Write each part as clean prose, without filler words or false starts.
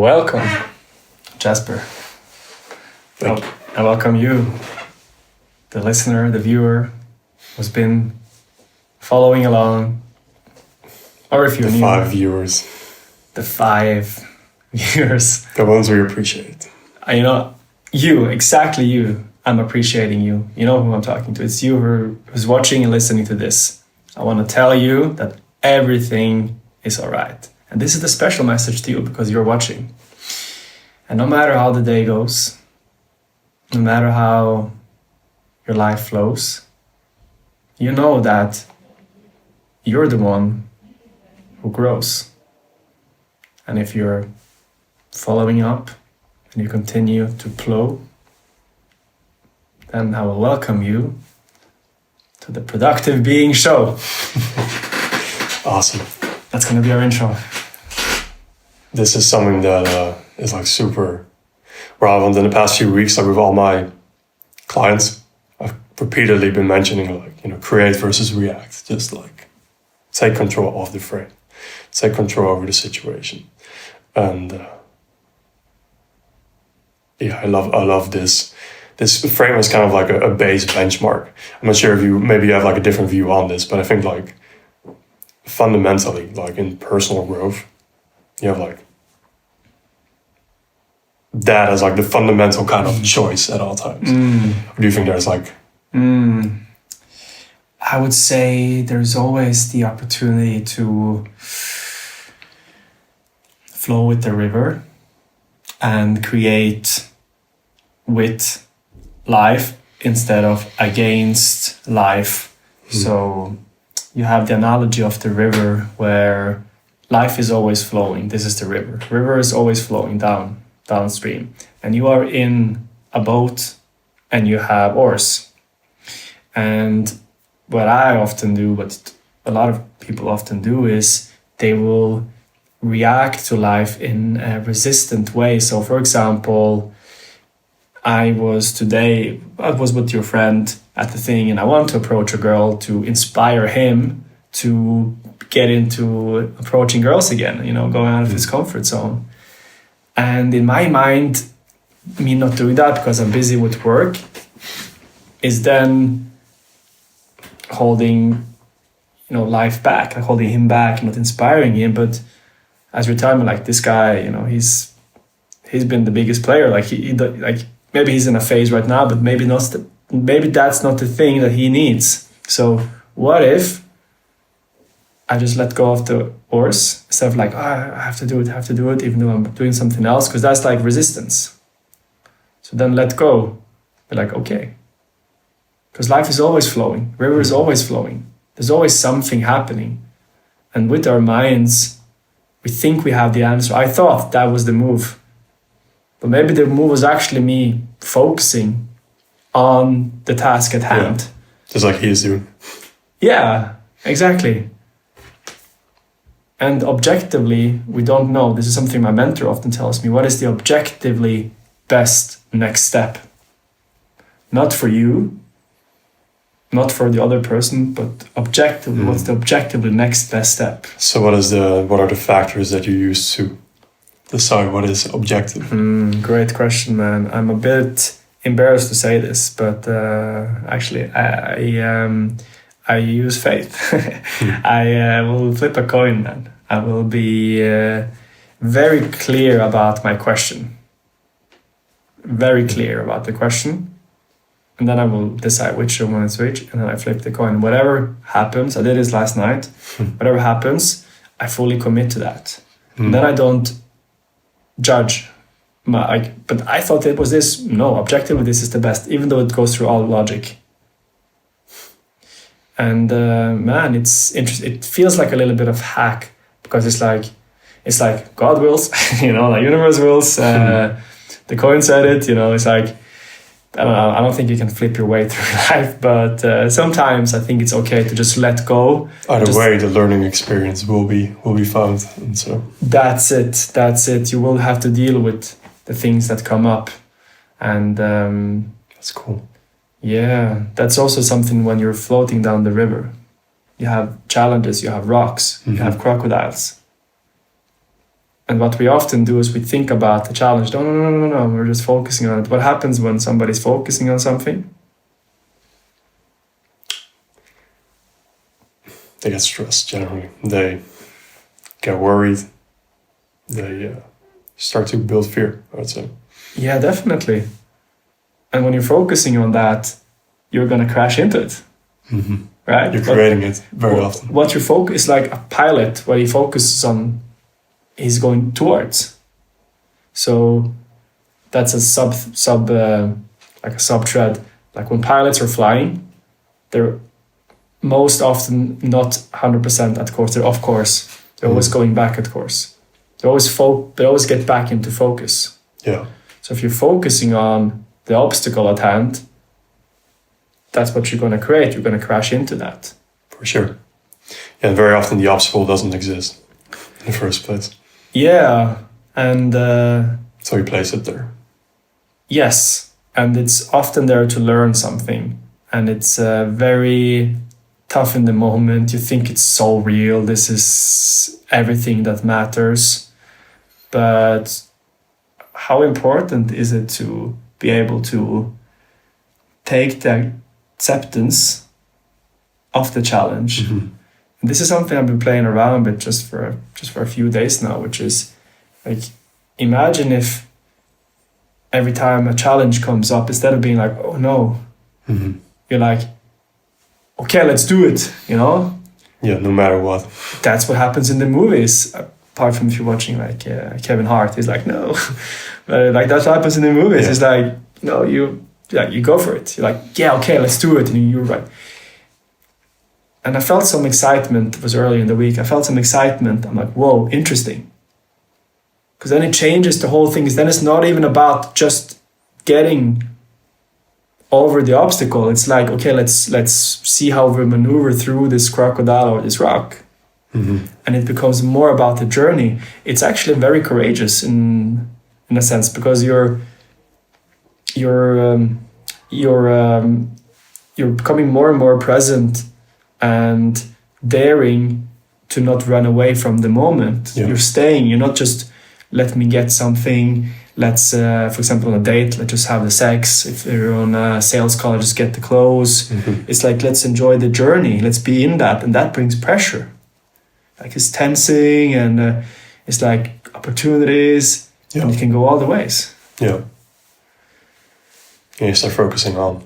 Welcome, Jasper. Thank you. I welcome you, the listener, the viewer, who's been following along. Or if you're The new, 5 viewers. the 5 viewers. The ones we appreciate. Exactly you. I'm appreciating you. You know who I'm talking to. It's you who's watching and listening to this. I want to tell you that everything is all right. And this is the special message to you because you're watching. And no matter how the day goes, no matter how your life flows, you know that you're the one who grows. And if you're following up and you continue to plow, then I will welcome you to the Productive Being Show. Awesome. That's going to be our intro. This is something that is like super relevant in the past few weeks. Like with all my clients, I've repeatedly been mentioning create versus react. Just like take control of the frame, take control over the situation. And I love this. This frame is kind of like a base benchmark. I'm not sure if you have like a different view on this, but I think like fundamentally, like in personal growth, you have like that as like the fundamental kind of choice at all times. Or do you think there's like... I would say there's always the opportunity to flow with the river and create with life instead of against life. So you have the analogy of the river where life is always flowing. This is the river. River is always flowing downstream. And you are in a boat and you have oars. And what I often do, what a lot of people often do, is they will react to life in a resistant way. So for example, I was with your friend at the thing and I want to approach a girl to inspire him to get into approaching girls again, going out of his comfort zone. And in my mind, me not doing that because I'm busy with work is then holding, life back, like holding him back, not inspiring him. But as you're telling me, like this guy, he's been the biggest player. Like he maybe he's in a phase right now, but maybe that's not the thing that he needs. So what if I just let go of the oars instead of like, I have to do it, even though I'm doing something else, because that's like resistance. So then let go. Be like, okay. Because life is always flowing. River is always flowing. There's always something happening. And with our minds, we think we have the answer. I thought that was the move. But maybe the move was actually me focusing on the task at hand. Yeah. Just like he is doing. Yeah, exactly. And objectively, we don't know. This is something my mentor often tells me. What is the objectively best next step? Not for you, not for the other person, but objectively, what's the objectively next best step? So what are the factors that you use to decide what is objective? Great question, man. I'm a bit embarrassed to say this, but actually, I use faith. I will flip a coin, man. I will be very clear about my question. Very clear about the question. And then I will decide which one is which. And then I flip the coin. Whatever happens, I did this last night. Whatever happens, I fully commit to that. And then I don't judge. But I thought it was this. No, objectively, this is the best, even though it goes through all logic. And man, it's interesting. It feels like a little bit of hack because it's like God wills, like universe wills. The coin said it, it's like, I don't know. I don't think you can flip your way through life, but sometimes I think it's okay to just let go. Either way, the learning experience will be found, and so that's it. You will have to deal with the things that come up, and that's cool. Yeah, that's also something when you're floating down the river. You have challenges, you have rocks, you have crocodiles. And what we often do is we think about the challenge. No, no, no, no, no, no. We're just focusing on it. What happens when somebody's focusing on something? They get stressed generally. They get worried. They start to build fear, I would say. Yeah, definitely. And when you're focusing on that, you're going to crash into it. Mm-hmm. Right? You're creating it very often. What you focus is like a pilot, what he focuses on, he's going towards. So that's a sub thread. Like when pilots are flying, they're most often not 100% at course. They're off course. They're always going back at course. They always get back into focus. Yeah. So if you're focusing on the obstacle at hand, that's what you're going to create. You're going to crash into that. For sure. Yeah, and very often the obstacle doesn't exist in the first place. Yeah, and so you place it there. Yes, and it's often there to learn something, and it's very tough in the moment. You think it's so real. This is everything that matters, but how important is it to be able to take the acceptance of the challenge? Mm-hmm. And this is something I've been playing around with just for a few days now, which is like, imagine if every time a challenge comes up, instead of being like, oh no, mm-hmm. you're like, okay, let's do it, you know? Yeah, no matter what. That's what happens in the movies. Apart from if you're watching like Kevin Hart, he's like, no. But like that's what happens in the movies. Yeah. It's like, no, you go for it. You're like, yeah, okay, let's do it. And you're right. And I felt some excitement. It was early in the week. I felt some excitement. I'm like, whoa, interesting. Because then it changes the whole thing. Then it's not even about just getting over the obstacle. It's like, okay, let's see how we maneuver through this crocodile or this rock. Mm-hmm. And it becomes more about the journey. It's actually very courageous in a sense, because you're becoming more and more present and daring to not run away from the moment. Yeah. You're staying. You're not just, let me get something. Let's, for example, on a date, let's just have the sex. If you're on a sales call, just get the clothes. Mm-hmm. It's like, let's enjoy the journey. Let's be in that. And that brings pressure. Like it's tensing, and it's like opportunities. Yeah. And it can go all the ways. Yeah. And you start focusing on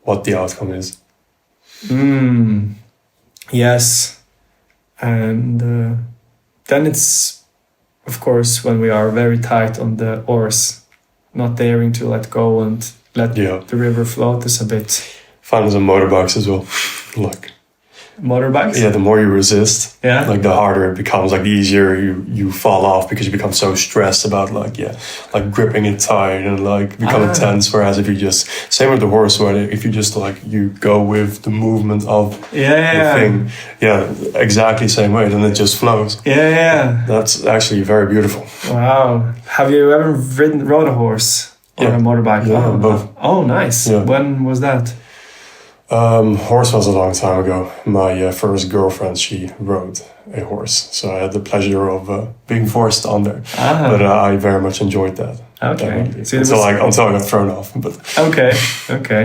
what the outcome is. Yes. And then it's, of course, when we are very tight on the oars, not daring to let go and let the river float us a bit. Fun as on motorbikes as well. Like motorbikes? Yeah, the more you resist, like the harder it becomes, like the easier you fall off, because you become so stressed about like gripping it tight and like becoming tense. Whereas if you just, same with the horse, where if you just like, you go with the movement of the thing, exactly same way, then it just flows. That's actually very beautiful. Wow. Have you ever rode a horse or a motorbike? Both. Oh, nice. When was that? Horse was a long time ago. My first girlfriend, she rode a horse, so I had the pleasure of being forced on there. But I very much enjoyed that. Okay. So until I got thrown off. But okay.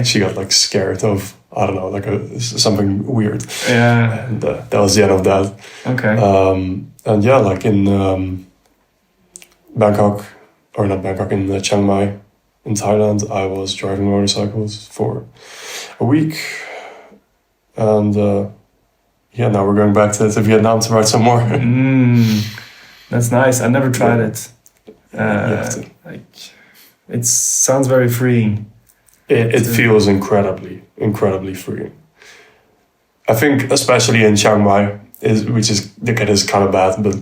She got like scared of, I don't know, like something weird. Yeah. And that was the end of that. Okay. And yeah, like in Bangkok, or not Bangkok, in Chiang Mai, in Thailand, I was driving motorcycles for a week, and now we're going back to Vietnam to ride some more. That's nice. I never tried it. Like, it sounds very freeing. It feels incredibly freeing. I think especially in Chiang Mai, which is kind of bad, but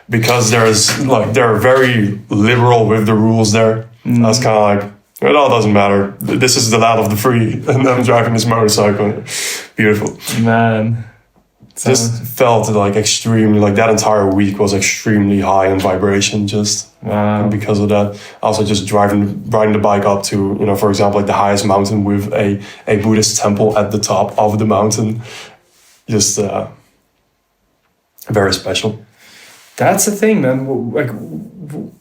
because they're very liberal with the rules there. That's kind of like, it all doesn't matter. This is the land of the free, and I'm driving this motorcycle. Beautiful. Man. Just felt like extremely, like that entire week was extremely high in vibration, just because of that. Also just riding the bike up to, for example, like the highest mountain with a Buddhist temple at the top of the mountain. Just very special. That's the thing, man. Like,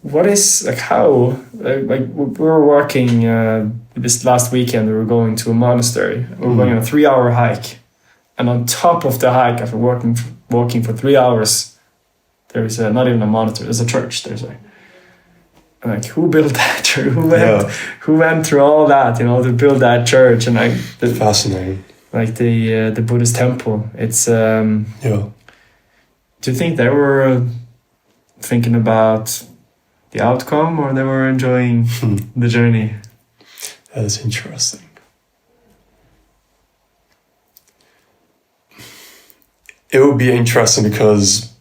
what is like how like we were working this last weekend. We were going to a monastery. We were going on a 3-hour hike, and on top of the hike, after walking for 3 hours, there is not even a monastery. There's a church. There's like who built that church? Who went through all that, to build that church? And like fascinating. Like the Buddhist temple. It's yeah. Do you think they were thinking about the outcome, or they were enjoying the journey? That is interesting. It would be interesting because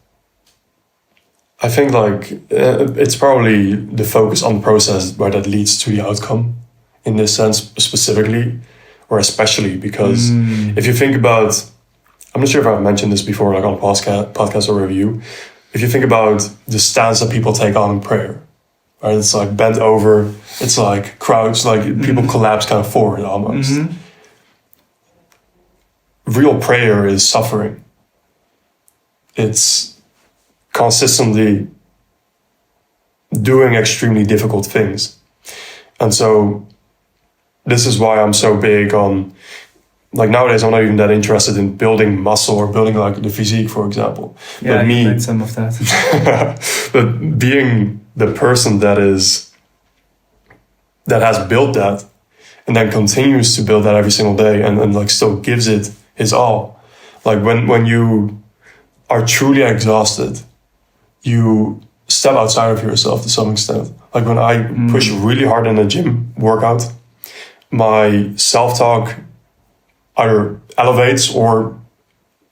I think like it's probably the focus on the process where that leads to the outcome in this sense specifically, or especially because if you think about, I'm not sure if I've mentioned this before, like on a podcast or review, if you think about the stance that people take on in prayer, right? It's like bent over, it's like crouched, like people collapse kind of forward almost. Real prayer is suffering. It's consistently doing extremely difficult things. And so this is why I'm so big on, like nowadays I'm not even that interested in building muscle or building like the physique, for example. Yeah, but you made some of that. But being the person that has built that and then continues to build that every single day and like still gives it his all. Like when you are truly exhausted, you step outside of yourself to some extent. Like when I push really hard in a gym workout, my self-talk either elevates or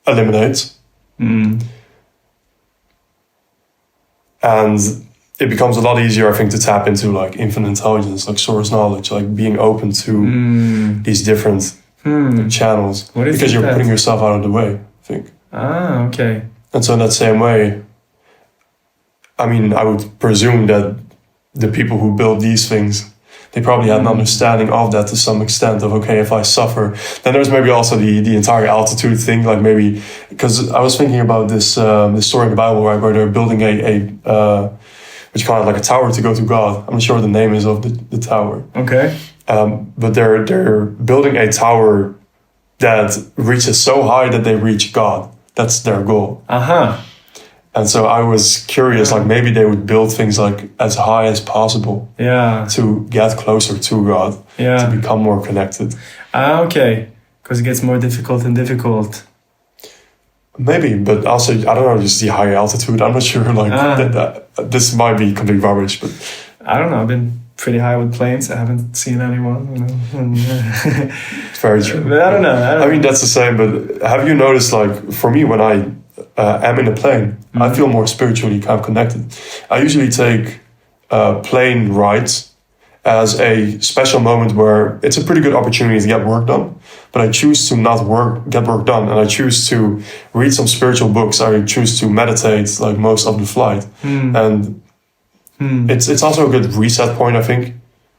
eliminates. And it becomes a lot easier, I think, to tap into like infinite intelligence, like source knowledge, like being open to these different channels. Because you're putting yourself out of the way, I think. Ah, okay. And so in that same way, I mean, I would presume that the people who build these things, they probably had an understanding of that to some extent of, okay, if I suffer, then there's maybe also the entire altitude thing, like maybe, because I was thinking about this story in the Bible, right, where they're building what you call it, like a tower to go to God. I'm not sure what the name is of the tower. Okay. But they're building a tower that reaches so high that they reach God. That's their goal. And so I was curious, like maybe they would build things like as high as possible. Yeah. To get closer to God. Yeah. To become more connected. Okay. Because it gets more difficult and difficult. Maybe, but also, I don't know, just the higher altitude. I'm not sure, like, this might be complete rubbish, but... I don't know, I've been pretty high with planes. I haven't seen anyone, It's very true. But I don't know. I mean, that's the same, but have you noticed, like, for me, when I am in a plane, I feel more spiritually kind of connected. I usually take plane rides as a special moment where it's a pretty good opportunity to get work done, but I choose to not get work done, and I choose to read some spiritual books. I choose to meditate like most of the flight, and it's also a good reset point, I think,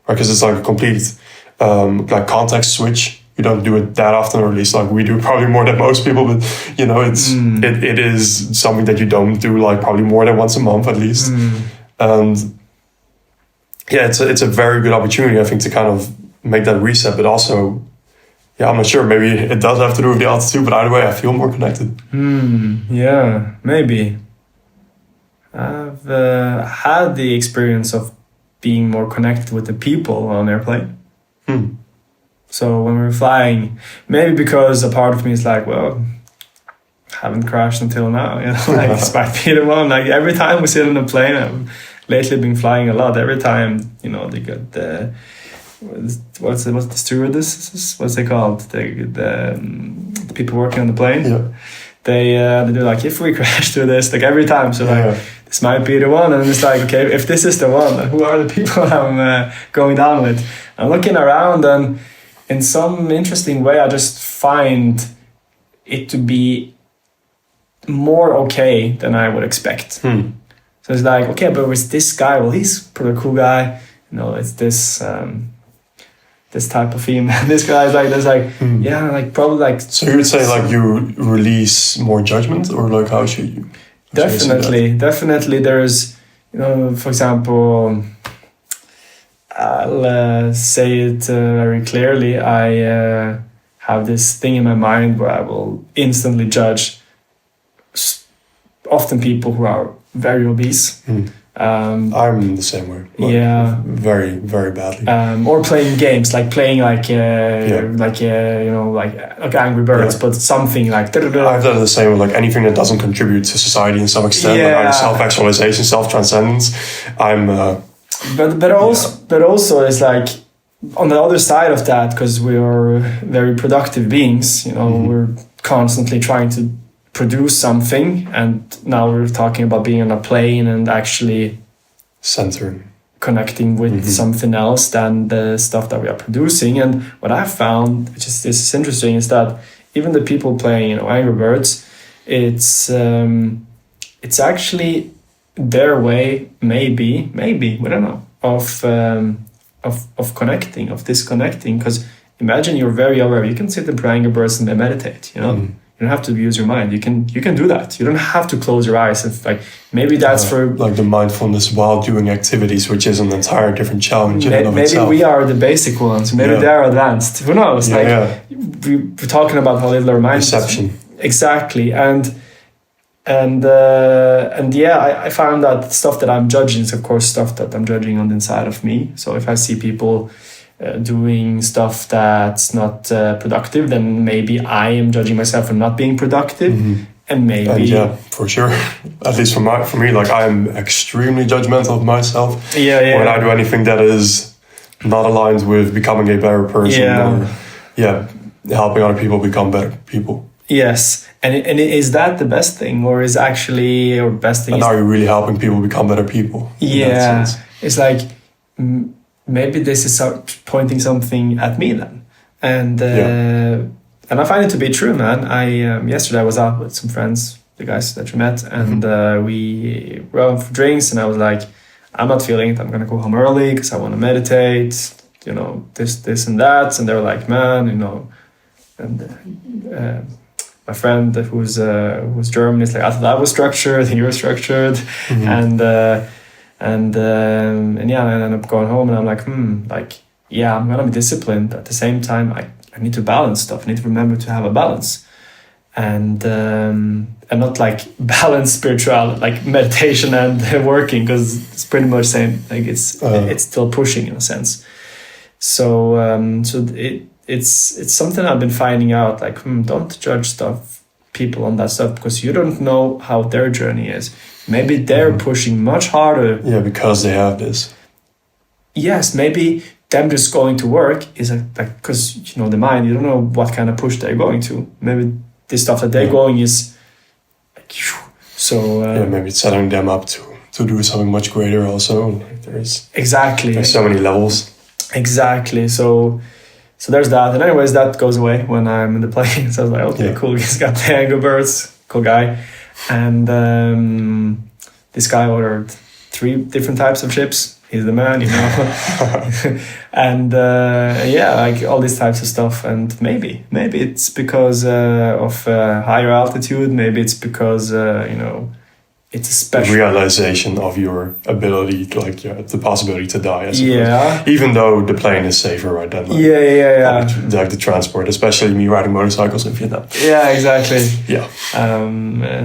because it's like a complete like context switch. You don't do it that often, or at least like we do probably more than most people, but you know, it is something that you don't do like probably more than once a month at least. And yeah, it's a very good opportunity, I think, to kind of make that reset, but also, yeah, I'm not sure, maybe it does have to do with the altitude, but either way, I feel more connected. Yeah, maybe. I've had the experience of being more connected with the people on airplane. So when we're flying, maybe because a part of me is like, well, haven't crashed until now, you know, like this might be the one. Like every time we sit on a plane, I've lately been flying a lot. Every time, you know, they got the what's the stewardesses? What's they called? The people working on the plane. Yeah. They do like, if we crash through this, like every time. So like this might be the one, and it's like, okay, if this is the one, who are the people I'm going down with? I'm looking around, and in some interesting way, I just find it to be more okay than I would expect. So it's like, okay, but with this guy, well, he's a pretty cool guy. You know, it's this this type of female. This guy's like, there's like, yeah, like probably like. So you would say like you release more judgment, or like how should you? Definitely. There's, for example, I'll say it very clearly. I have this thing in my mind where I will instantly judge often people who are very obese. I'm the same way. Yeah, very, very badly. Or playing games, like playing like Angry Birds, but something like. I've done the same with like anything that doesn't contribute to society in some extent, like either self-actualization, self-transcendence. But also it's like on the other side of that, because we are very productive beings. We're constantly trying to produce something, and now we're talking about being on a plane and actually connecting with something else than the stuff that we are producing. And what I've found, which is interesting, is that even the people playing Angry Birds, it's actually their way, maybe we don't know, of connecting, of disconnecting. Because imagine you're very aware, you can sit and play Angry Birds and meditate, You don't have to use your mind. You can do that. You don't have to close your eyes. And maybe that's for like the mindfulness while doing activities, which is an entire different challenge in and of maybe itself. We are the basic ones. Maybe they are advanced. Who knows? We're talking about how little our mind. Perception. Exactly. And I found that stuff that I'm judging is of course stuff that I'm judging on the inside of me. So if I see people doing stuff that's not productive, then maybe I am judging myself for not being productive. And maybe for sure, at least for me, like I'm extremely judgmental of myself. When I do anything that is not aligned with becoming a better person or helping other people become better people. Yes. And is that the best thing, or is actually your best thing? And are you really helping people become better people? Yeah. It's like maybe this is pointing something at me then. And I find it to be true, man. Yesterday I was out with some friends, the guys that you met, and we were out for drinks, and I was like, I'm not feeling it. I'm going to go home early because I want to meditate, this and that. And they were like, man, and my friend who's German is like, I thought I was structured, you're structured. And I ended up going home, and I'm like, I'm going to be disciplined. At the same time, I need to balance stuff. I need to remember to have a balance, and not like balance spiritual, like meditation and working, because it's pretty much same. Like it's still pushing in a sense. So it's something I've been finding out. Like, don't judge people on that stuff, because you don't know how their journey is. Maybe they're pushing much harder. Yeah, because they have this. Yes, maybe them just going to work is like because the mind, you don't know what kind of push they're going to. Maybe the stuff that they're going is like, so. Maybe it's setting them up to do something much greater. Also, like there's so many levels. Exactly. So there's that. And anyways, that goes away when I'm in the plane. So I was like, okay, cool. He's got the Angry Birds, cool guy. And this guy ordered 3 different types of chips. He's the man, and like all these types of stuff. And maybe it's because of higher altitude. Maybe it's because it's a special realization of your ability, the possibility to die. I suppose. Yeah. Even though the plane is safer, right? Than like the transport, especially me riding motorcycles in Vietnam. Yeah, exactly. Yeah.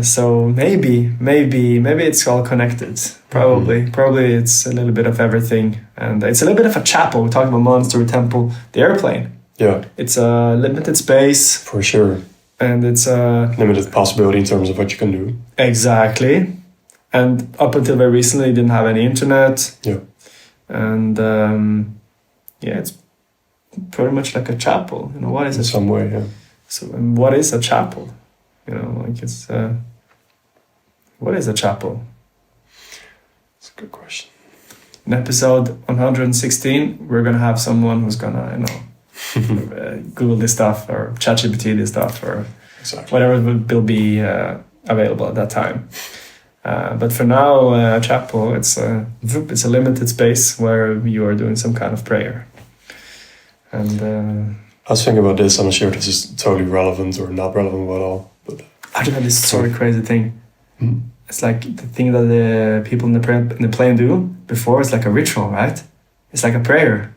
So maybe it's all connected. Probably it's a little bit of everything, and it's a little bit of a chapel. We're talking about monastery, temple, the airplane. Yeah. It's a limited space. For sure. And it's a limited possibility in terms of what you can do. Exactly. And up until very recently, you didn't have any internet. Yeah. And it's pretty much like a chapel. What is it? In some way, yeah. So, what is a chapel? It's what is a chapel? It's a good question. In episode 116, we're gonna have someone who's gonna Google this stuff or ChatGPT this stuff or whatever will be available at that time. But for now, chapel, it's a limited space where you are doing some kind of prayer. And I was thinking about this. I'm not sure if this is totally relevant or not relevant at all. But I just had this crazy thing. it's like the thing that the people in the plane do before. It's like a ritual, right? It's like a prayer.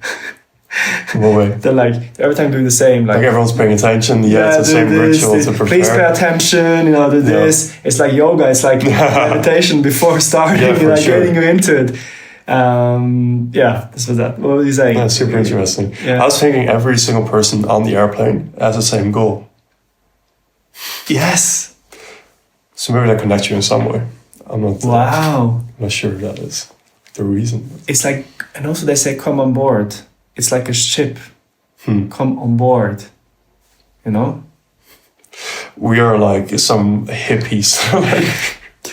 What way? They're like every time doing the same, Like everyone's paying attention. Yeah, it's the same ritual to prepare. Please pay attention. Do this. It's like yoga. It's like meditation before starting. Getting you into it. This was that. What were you saying? That's super interesting. Yeah. I was thinking every single person on the airplane has the same goal. Yes. So maybe that connects you in some way. I'm not. Wow. I'm not sure that is the reason. It's like, and also they say come on board. It's like a ship. Come on board. We are like some hippies.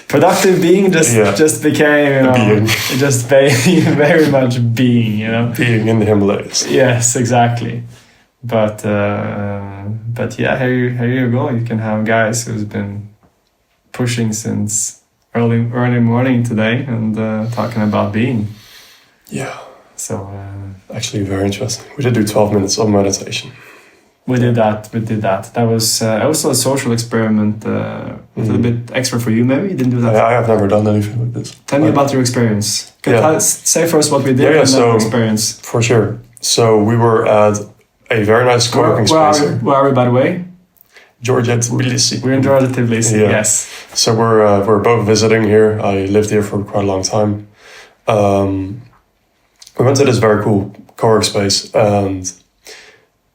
Productive being just became being. Just very much being. Being in the Himalayas. Yes, exactly. But yeah, here you go. You can have guys who's been pushing since early morning today and talking about being. Yeah. So actually very interesting. We did do 12 minutes of meditation. We did that. That was also a social experiment. A little bit extra for you, maybe. You didn't do that. I have never done anything like this. Tell me about your experience. Say first what we did and then your experience. For sure. So we were at a very nice co-working space. Where are we, by the way? Georgia, Tbilisi. We're in Georgia, Tbilisi. Yeah. Yes. So we're both visiting here. I lived here for quite a long time. We went to this very cool co-work space, and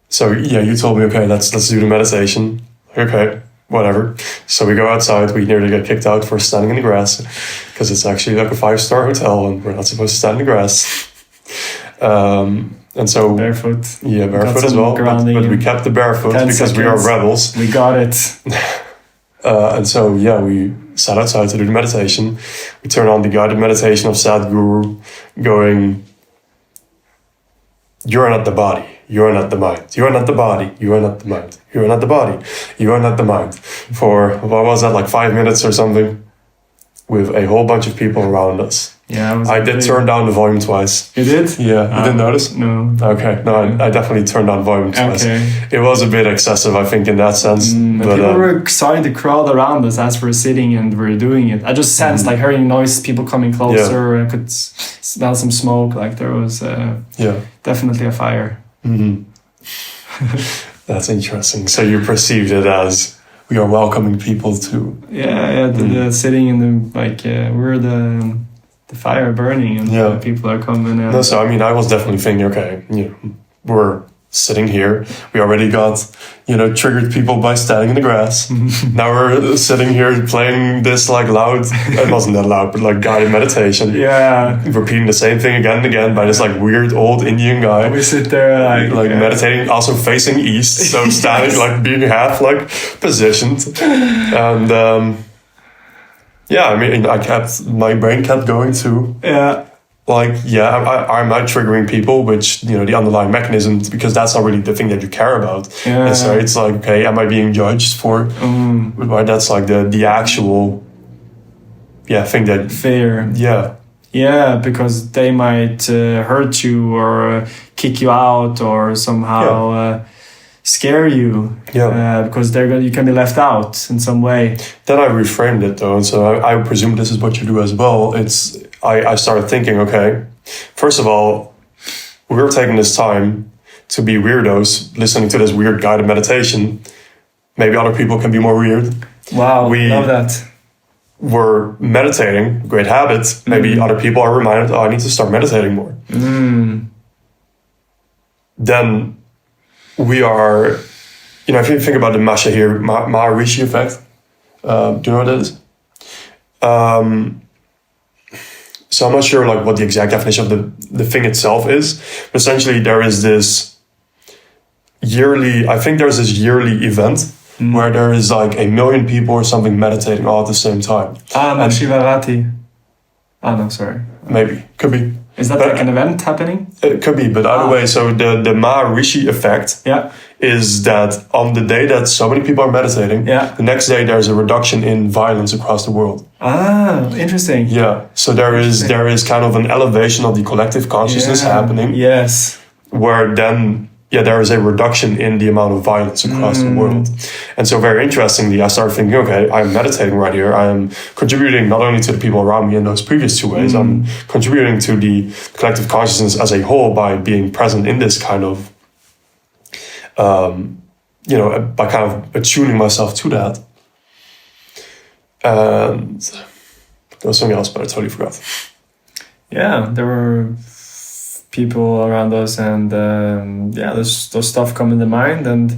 so you told me, okay, let's do the meditation. Okay, whatever. So we go outside. We nearly get kicked out for standing in the grass because it's actually like a 5-star hotel, and we're not supposed to stand in the grass. And so barefoot. Yeah, barefoot as well. But we kept the barefoot because we are rebels. We got it. And so we sat outside to do the meditation. We turned on the guided meditation of Sadhguru, going, "You are not the body. You are not the mind. You are not the body. You are not the mind. You are not the body. You are not the mind." For what was that, like 5 minutes or something, with a whole bunch of people around us. Yeah, I did turn down the volume twice. You did? Yeah, you didn't notice? No. Okay, no, I definitely turned down volume twice. Okay. It was a bit excessive, I think, in that sense. But people were starting to crowd around us as we're sitting and we're doing it. I just sensed like hearing noise, people coming closer. I could smell some smoke. Like there was definitely a fire. Mm-hmm. That's interesting. So you perceived it as we are welcoming people to. The sitting in the we're the fire burning and people are coming. No, so I mean, I was definitely thinking, okay, we're sitting here. We already got, triggered people by standing in the grass. Now we're sitting here playing this like loud, it wasn't that loud, but like guided meditation. Yeah. Repeating the same thing again and again by this like weird old Indian guy. We sit there like meditating, also facing east. So standing, like being half like positioned. And, I mean, my brain kept going too. Yeah. Am I triggering people, which, the underlying mechanism, because that's not really the thing that you care about. Yeah. And so it's like, okay, am I being judged for, that's like the actual, thing that. Fear. Yeah. Yeah, because they might hurt you or kick you out or somehow scare you. Yeah. Because you can be left out in some way. Then I reframed it though, and so I presume this is what you do as well. I started thinking, okay, first of all, we're taking this time to be weirdos, listening to this weird guided meditation. Maybe other people can be more weird. Wow, love that. We're meditating, great habit. Maybe other people are reminded, I need to start meditating more. Then we are, if you think about the Maharishi effect, do you know what that is? So I'm not sure like what the exact definition of the thing itself is, but essentially there is this yearly event where there is like 1 million people or something meditating all at the same time. Shivarati. No, sorry. Maybe, could be. Is that like an event happening? It could be, but either way, so the Maharishi effect is that on the day that so many people are meditating, the next day there's a reduction in violence across the world. Interesting. Yeah, so there is kind of an elevation of the collective consciousness happening. Yes. Where then there is a reduction in the amount of violence across the world. And so very interestingly, I started thinking, okay, I'm meditating right here. I am contributing not only to the people around me in those previous two ways, I'm contributing to the collective consciousness as a whole by being present in this kind of, by kind of attuning myself to that. And there was something else, but I totally forgot. Yeah, there were people around us, and those stuff come in the mind, and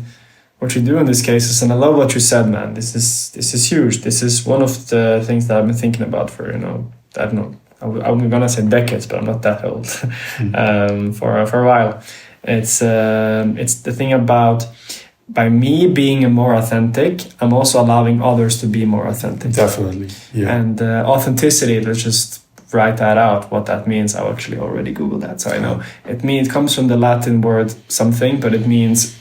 what you do in these cases. And I love what you said, man. This is huge. This is one of the things that I've been thinking about for, I don't know, I'm gonna say decades, but I'm not that old. For a while, it's the thing about, by me being more authentic, I'm also allowing others to be more authentic. Definitely, yeah. And authenticity, let's just write that out, what that means. I actually already Googled that, so I know. It comes from the Latin word something, but it means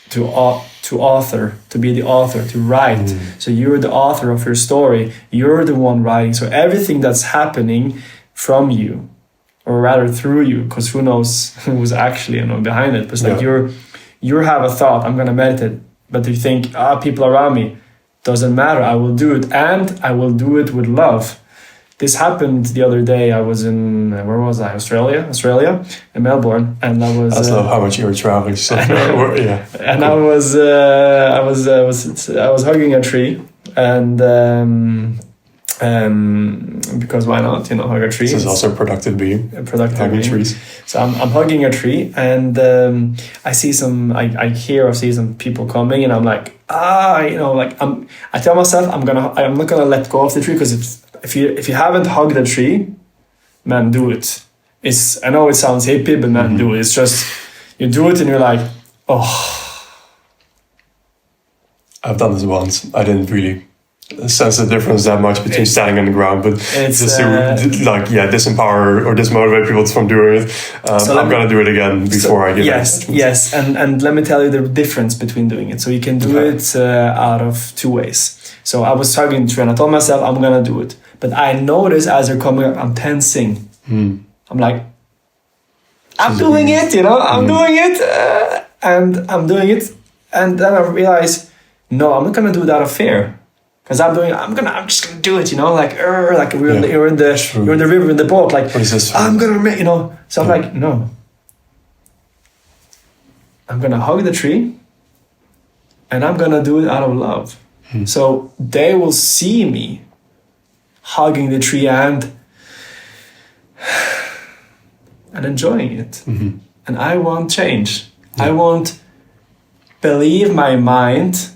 to author, to be the author, to write. So you're the author of your story. You're the one writing. So everything that's happening from you, or rather through you, because who knows who's actually behind it. But it's like you have a thought, I'm gonna meditate, but you think, people around me, doesn't matter, I will do it, and I will do it with love. This happened the other day. I was in, where was I? Australia, in Melbourne, and I was. I love how much you were traveling. So yeah. And cool. I was hugging a tree, and because why not? Hug a tree. This is also a productive being. Hugging trees. So I'm hugging a tree, and I see some people coming, and I'm like, I tell myself I'm not gonna let go of the tree, because if you haven't hugged a tree, man, do it. I know it sounds hippie, but man, do it. It's just, you do it and you're like, oh. I've done this once. I didn't really sense the difference that much between standing on the ground, but just to disempower or dismotivate people from doing it. I'm gonna do it again before I give it. Yes, and let me tell you the difference between doing it. So you can do it out of two ways. So I was hugging the tree and I told myself I'm gonna do it, but I noticed as they're coming up, I'm tensing. I'm like, I'm doing it, I'm doing it, and I'm doing it, and then I realize, no, I'm not gonna do it out of fear. Because I'm just gonna do it, like you're in the river in the boat, like I'm gonna make, So I'm like, no, I'm gonna hug the tree, and I'm gonna do it out of love. So they will see me hugging the tree and enjoying it, and I won't change. I won't believe my mind,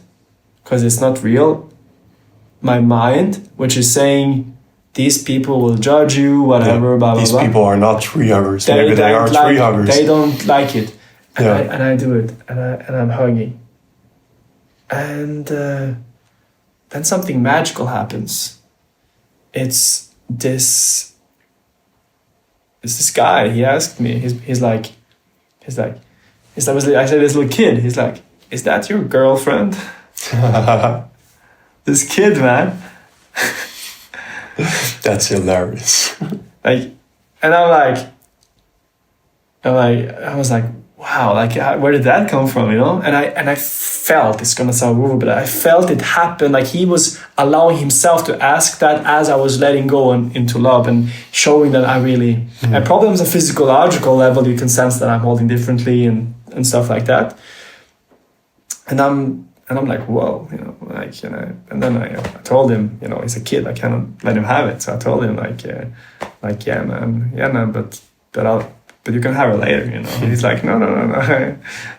because it's not real. My mind, which is saying these people will judge you, whatever, blah, blah, these blah. These people are not tree huggers. Maybe they are tree huggers. They don't like it. And I do it, and I'm hugging. And then something magical happens. It's this guy. He asked me. He's like, I said, this little kid. He's like, is that your girlfriend? This kid, man. That's hilarious. And I was like, wow, where did that come from, And I felt, it's gonna sound weird, but I felt it happen. Like he was allowing himself to ask that as I was letting go into love and showing that I really, and probably on a physiological level, you can sense that I'm holding differently and stuff like that. And I'm like, whoa, and then I told him, he's a kid, I cannot let him have it. So I told him yeah, man, but you can have it later, He's like, no,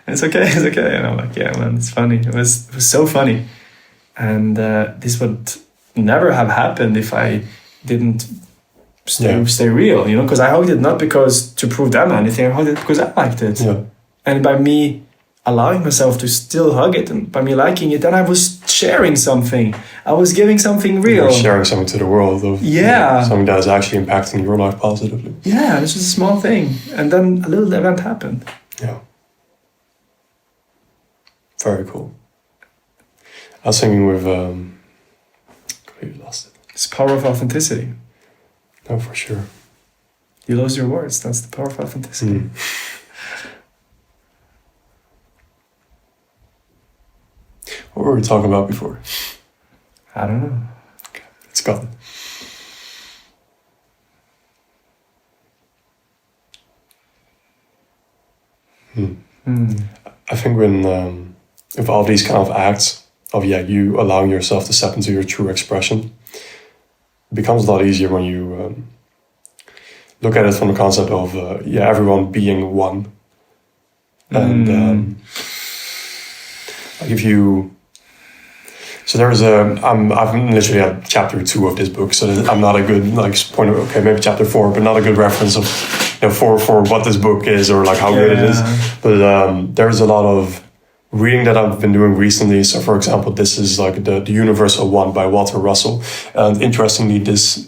it's okay. And I'm like, yeah, man, it's funny. It was so funny. And this would never have happened if I didn't stay real, because I hugged it not because to prove them anything, I hugged it because I liked it. Yeah. And by me allowing myself to still hug it, and by me liking it, then I was sharing something. I was giving something real. You're sharing something to the world. Something that is actually impacting your life positively. Yeah, it's just a small thing. And then a little event happened. Yeah. Very cool. I was thinking with... completely lost it. It's the power of authenticity. No, for sure. You lose your words. That's the power of authenticity. were we talking about before? I don't know. It's gone. I think when with all these kind of acts of you allowing yourself to step into your true expression, it becomes a lot easier when you look at it from the concept of everyone being one, and like if you. So there's I've literally at chapter 2 of this book, so I'm not a good point of maybe chapter 4, but not a good reference of for what this book is or like how good it is. But there's a lot of reading that I've been doing recently. So for example, this is like the Universal One by Walter Russell, and interestingly, this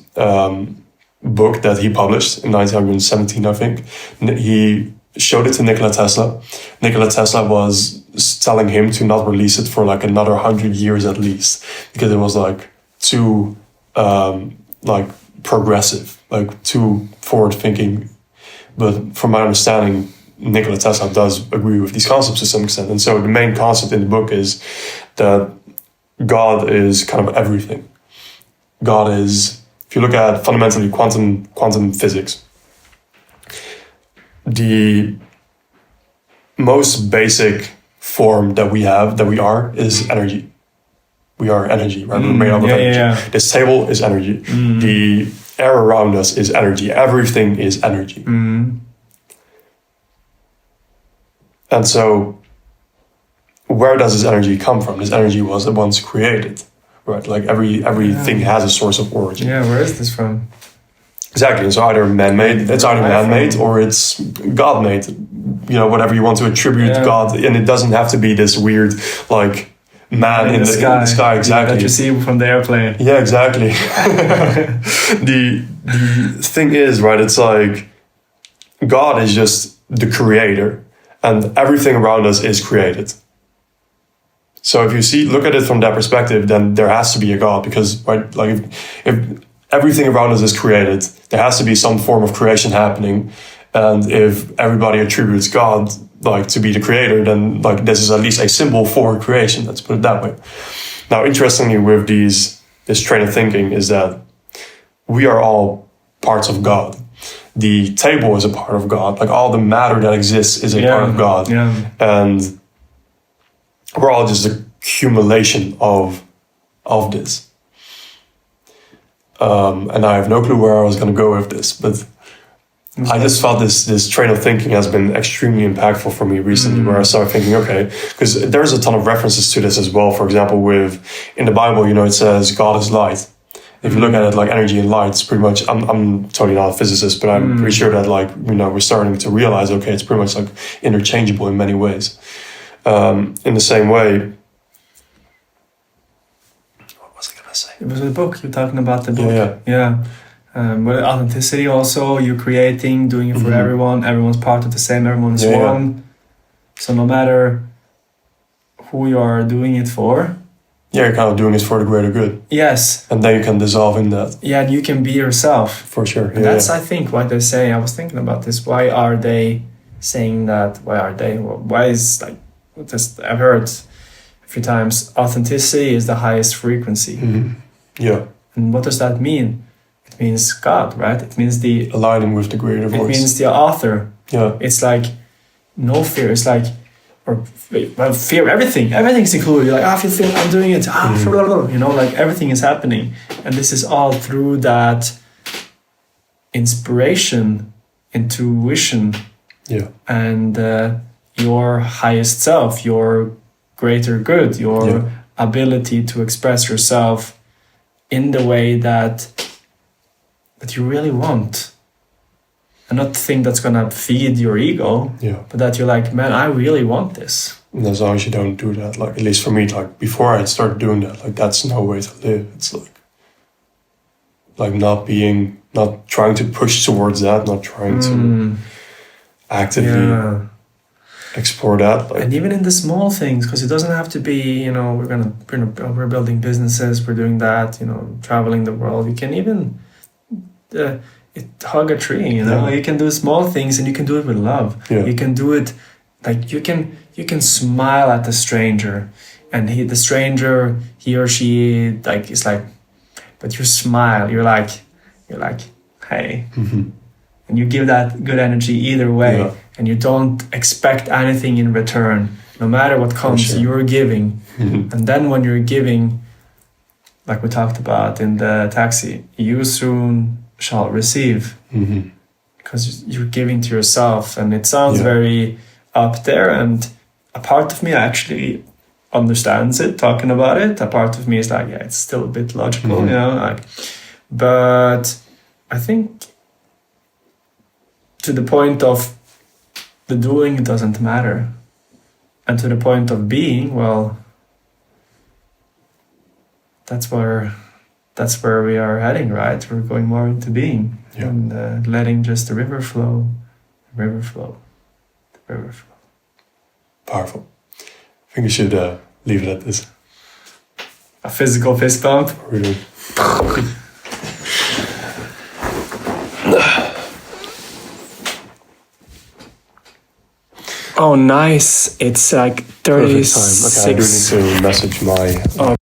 book that he published in 1917, I think, he showed it to Nikola Tesla. Nikola Tesla was telling him to not release it for like another 100 years at least, because it was like too progressive, like too forward thinking. But from my understanding, Nikola Tesla does agree with these concepts to some extent. And so the main concept in the book is that God is kind of everything. God is, if you look at fundamentally quantum physics, the most basic form that we are, is energy. We are energy, right? We're made up of energy. Yeah. This table is energy. The air around us is energy. Everything is energy. And so, where does this energy come from? This energy was once created, right? Like everything has a source of origin. Yeah, where is this from? Exactly. It's either man-made, or it's God-made. Whatever you want to attribute God, and it doesn't have to be this weird like man in the sky. Exactly. That you see from the airplane. Yeah, exactly. The thing is, right, it's like God is just the creator, and everything around us is created. So if you look at it from that perspective, then there has to be a God, because right, like if everything around us is created, there has to be some form of creation happening. And if everybody attributes God like to be the creator, then like this is at least a symbol for creation. Let's put it that way. Now, interestingly, with this train of thinking is that we are all parts of God. The table is a part of God. Like all the matter that exists is a part of God. Yeah. And we're all just a accumulation of this. And I have no clue where I was going to go with this, but I just felt this train of thinking has been extremely impactful for me recently, where I started thinking, okay, because there's a ton of references to this as well. For example, in the Bible, it says God is light. If you look at it like energy and light, it's pretty much, I'm totally not a physicist, but I'm pretty sure that we're starting to realize, okay, it's pretty much like interchangeable in many ways. In the same way, what was I going to say? It was a book, you're talking about the book. Yeah. But authenticity also, you're creating, doing it for everyone. Everyone's part of the same, everyone is one. So no matter who you are doing it for. Yeah, you're kind of doing it for the greater good. Yes. And then you can dissolve in that. Yeah, and you can be yourself. For sure. And that's, I think, what they say. I was thinking about this. Why are they saying that? Why is I've heard a few times, authenticity is the highest frequency. Yeah. And what does that mean? It means God, right? It means aligning with the greater voice. It means the author. Yeah. It's like no fear. It's like, fear, everything's included. You're like, I feel fear, I'm doing it. Like everything is happening. And this is all through that inspiration, intuition, and your highest self, your greater good, your ability to express yourself in the way that you really want. And not think that's gonna feed your ego, but that you're like, man, I really want this. And as long as you don't do that, like at least for me, like before I started doing that, like that's no way to live. It's like not trying to push towards that, not trying to actively explore that. And even in the small things, because it doesn't have to be, we're building businesses, we're doing that, traveling the world. You can even hug a tree, you can do small things, and you can do it with love. You can do it like you can smile at a stranger, and the stranger, he or she, like, is like, but you smile, you're like, hey, and you give that good energy either way, and you don't expect anything in return. No matter what comes, you're giving, and then when you're giving, like we talked about in the taxi, you soon shall receive, because you're giving to yourself, and it sounds very up there, and a part of me actually understands it, talking about it. A part of me is like, it's still a bit logical, you know, like, but I think to the point of the doing, it doesn't matter, and to the point of being, well, that's where we are heading, right? We're going more into being and letting just the river flow. Powerful. I think we should leave it at this. A physical fist bump. Really. Oh, nice. It's like 36. Perfect time. Okay, I do need to message my